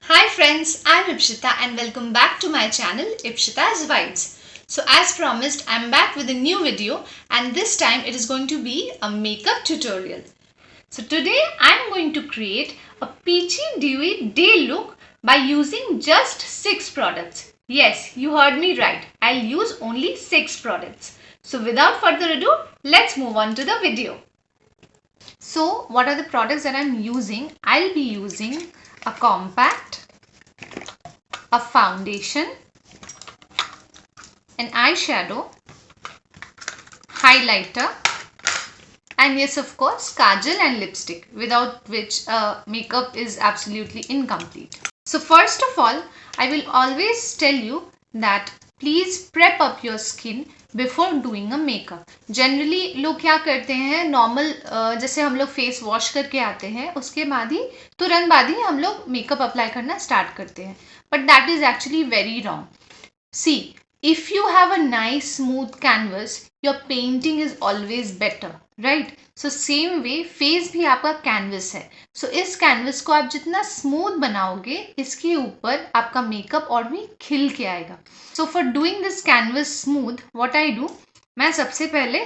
Hi friends, I'm Ipshita and welcome back to my channel Ipshita's Vibes. So as promised, I'm back with a new video and this time it is going to be a makeup tutorial. So today I'm going to create a peachy dewy day look by using just 6 products. Yes, you heard me right. I'll use only 6 products. So without further ado, let's move on to the video. So what are the products that I'm using? I'll be using a compact, a foundation, an eyeshadow, highlighter, and yes, of course, kajal and lipstick, without which makeup is absolutely incomplete. So first of all, I will always tell you that please prep up your skin before doing a makeup. Generally लोग क्या करते हैं, normal जैसे हम लोग face wash करके आते हैं उसके बाद ही तुरंत बाद ही हम लोग मेकअप अप्लाई करना स्टार्ट करते हैं, but that is actually very wrong. See, if you have a nice smooth canvas, your painting is always better, right? So same way face भी आपका canvas है. So इस canvas को आप जितना smooth बनाओगे इसके ऊपर आपका makeup और भी खिल के आएगा. So for doing this canvas smooth, what I do, मैं सबसे पहले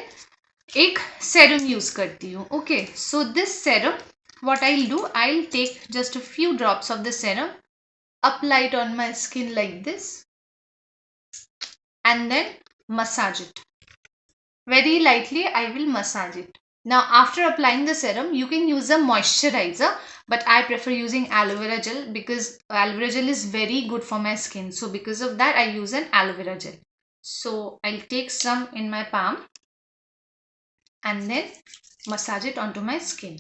एक serum यूज करती हूँ. Okay, so this serum, what I'll do, I'll take just a few drops of the serum, apply it on my skin like this, and then massage it. Very lightly I will massage it. Now after applying the serum, you can use a moisturizer, but I prefer using aloe vera gel because aloe vera gel is very good for my skin. So because of that I use an aloe vera gel. So I'll take some in my palm and then massage it onto my skin.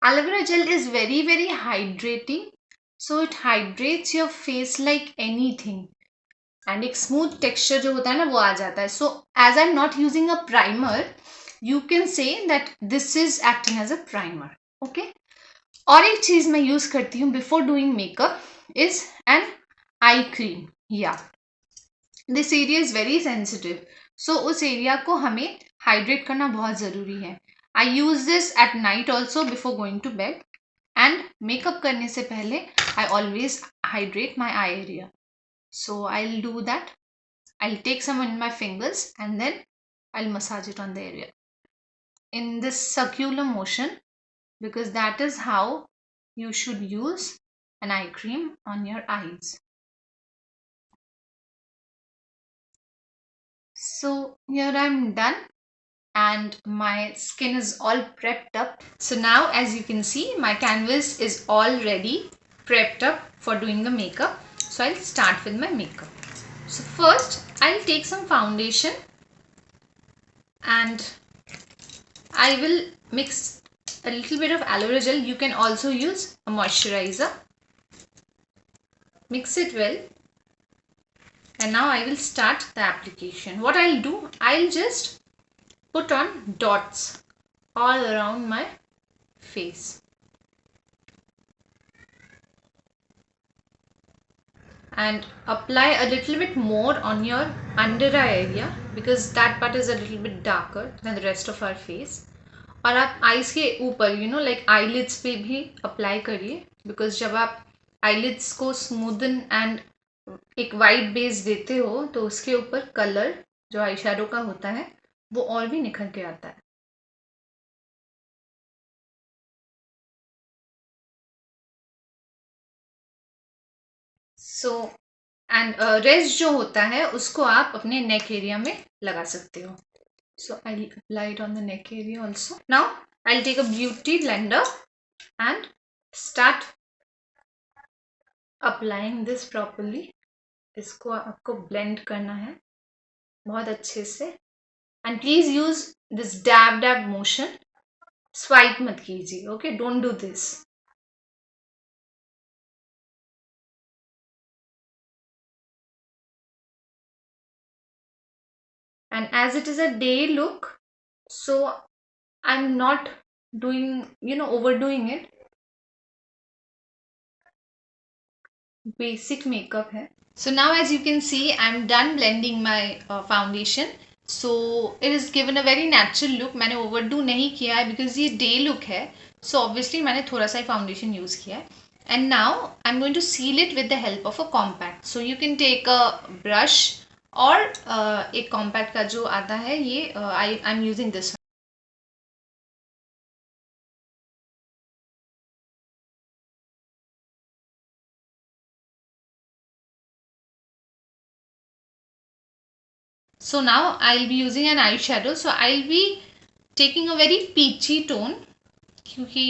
Aloe vera gel is very hydrating. So it hydrates your face like anything. And एक smooth texture जो होता है ना वो आ जाता है. So as I am not using a primer, you can say that this is acting as a primer. Okay, और एक चीज मैं यूज करती हूँ before doing makeup is an eye cream. या this area is very sensitive, सो उस area को हमें हाइड्रेट करना बहुत जरूरी है. I use this at night also before going to bed, and makeup करने से पहले I always hydrate my eye area. So I'll do that. I'll take some in my fingers and then I'll massage it on the area in this circular motion, because that is how you should use an eye cream on your eyes. So here I'm done and my skin is all prepped up. So now as you can see, my canvas is all ready, prepped up for doing the makeup. So I'll start with my makeup. So first I'll take some foundation and I will mix a little bit of aloe vera gel. You can also use a moisturizer. Mix it well and now I will start the application. What I'll do, I'll just put on dots all around my face. And apply a little bit more on your under eye area because that part is a little bit darker than the rest of our face. और आप eyes के ऊपर like eyelids पे भी apply करिए, because जब आप eyelids को स्मूदन एंड एक वाइट बेस देते हो तो उसके ऊपर कलर जो आई शैडो का होता है वो और भी निखर के आता है. सो एंड रेस्ट जो होता है उसको आप अपने नेक एरिया में लगा सकते हो. So I apply it on the neck area also. Now I take a beauty blender and start applying this properly. इसको आपको ब्लेंड करना है बहुत अच्छे से and please use this dab dab motion. Swipe मत कीजिए. Okay, don't do this. And as it is a day look, so I'm not doing overdoing it. Basic makeup hai. So now as you can see, I'm done blending my foundation. So it is given a very natural look. मैंने overdo नहीं किया है because ये day look है. So obviously मैंने थोड़ा सा ही foundation use किया है. And now I am going to seal it with the help of a compact. So you can take a brush और एक कॉम्पैक्ट का जो आता है ये I am using this. So now I'll be using an eyeshadow. So I'll be taking a very peachy tone क्योंकि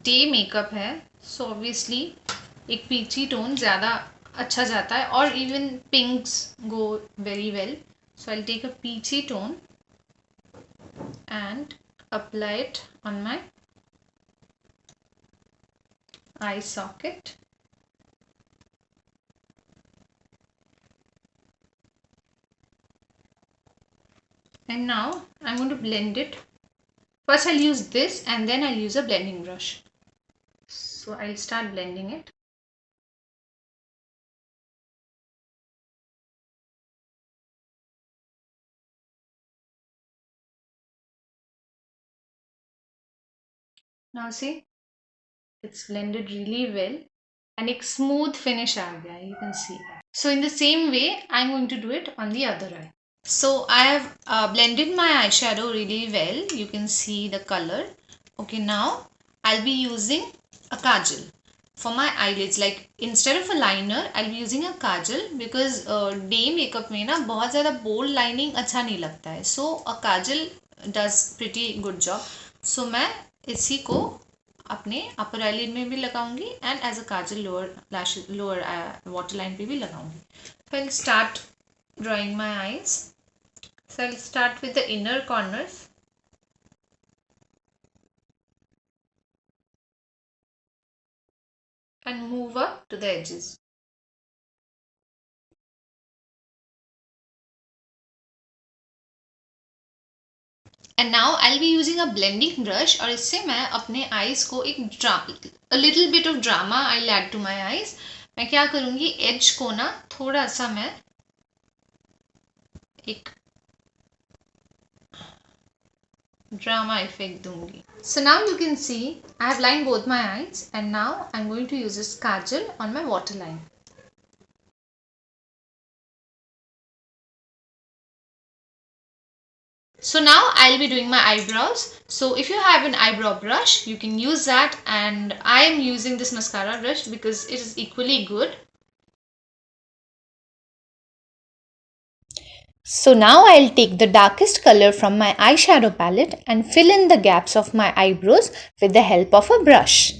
day makeup है. So obviously एक पीची टोन ज़्यादा अच्छा जाता है और even पिंक्स go very well. So I'll take a peachy tone and apply it on my eye socket. And now I'm going to blend it. First I'll use this and then I'll use a blending brush. So I'll start blending it. Now see, it's blended really well and एक smooth finish आ गया, you can see. So in the same way, I'm going to do it on the other eye. So I have blended my eyeshadow really well. You can see the color. Okay, now I'll be using a kajal for my eyelids. Like instead of a liner, I'll be using a kajal because day makeup में ना बहुत ज़्यादा bold lining अच्छा नहीं लगता है. So a kajal does pretty good job. So मैं इसी को अपने अपर आईलिड में भी लगाऊंगी and as a kajal lower water line पे भी लगाऊंगी. So I'll start drawing my eyes. So I'll start with the inner corners. And move up to the edges. And now I'll be using a blending brush और इससे मैं अपने eyes को एक a little bit of drama I'll add to my eyes. मैं क्या करूँगी edge को ना थोड़ा सा मैं एक drama effect दूंगी. So now you can see I have lined both my eyes and now I'm going to use this kajal on my waterline. So now I'll be doing my eyebrows. So if you have an eyebrow brush, you can use that, and I am using this mascara brush because it is equally good. So now I'll take the darkest color from my eyeshadow palette and fill in the gaps of my eyebrows with the help of a brush.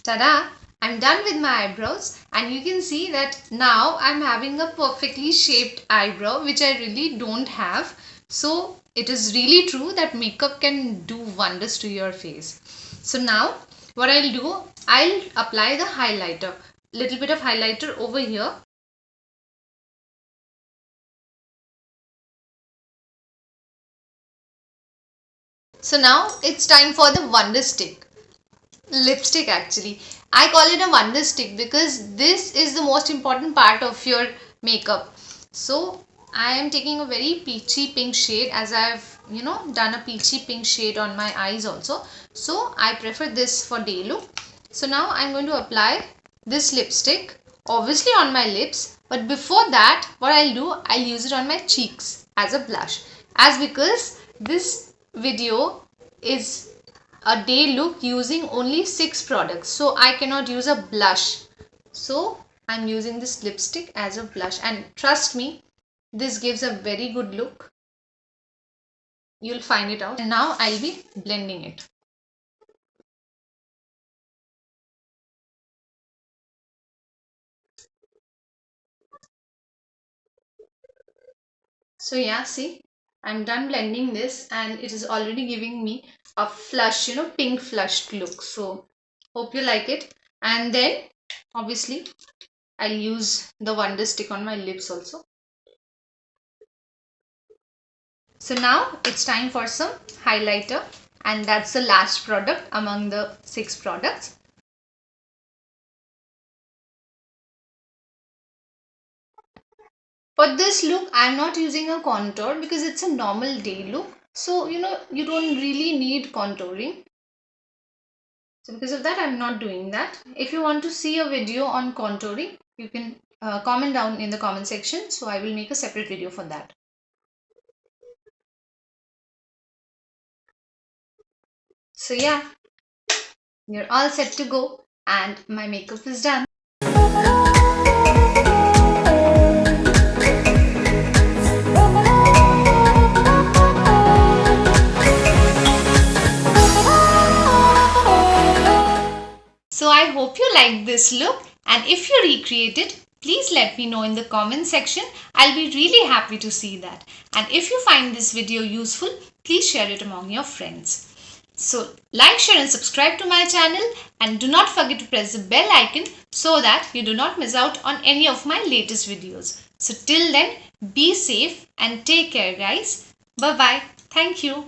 Tada! I'm done with my eyebrows, and you can see that now I'm having a perfectly shaped eyebrow, which I really don't have. So it is really true that makeup can do wonders to your face. So now what I'll do, I'll apply the highlighter, little bit of highlighter over here. So now it's time for the wonder stick. Lipstick actually. I call it a wonder stick because this is the most important part of your makeup. So I am taking a very peachy pink shade as I've done a peachy pink shade on my eyes also. So I prefer this for day look. So now I'm going to apply this lipstick obviously on my lips, but before that what I'll do, I'll use it on my cheeks as a blush, as because this video is a day look using only 6 products, so I cannot use a blush. So I'm using this lipstick as a blush, and trust me, this gives a very good look. You'll find it out. And now I'll be blending it. So yeah, see, I'm done blending this and it is already giving me a flush, pink flushed look. So hope you like it. And then obviously I'll use the wonder stick on my lips also. So now it's time for some highlighter, and that's the last product among the 6 products. For this look, I'm not using a contour because it's a normal day look. So, you don't really need contouring. So because of that, I'm not doing that. If you want to see a video on contouring, you can comment down in the comment section. So I will make a separate video for that. So yeah, you're all set to go and my makeup is done. So I hope you liked this look, and if you recreate it, please let me know in the comment section. I'll be really happy to see that. And if you find this video useful, please share it among your friends. So like, share and subscribe to my channel, and do not forget to press the bell icon so that you do not miss out on any of my latest videos. So till then, be safe and take care guys. Bye bye. Thank you.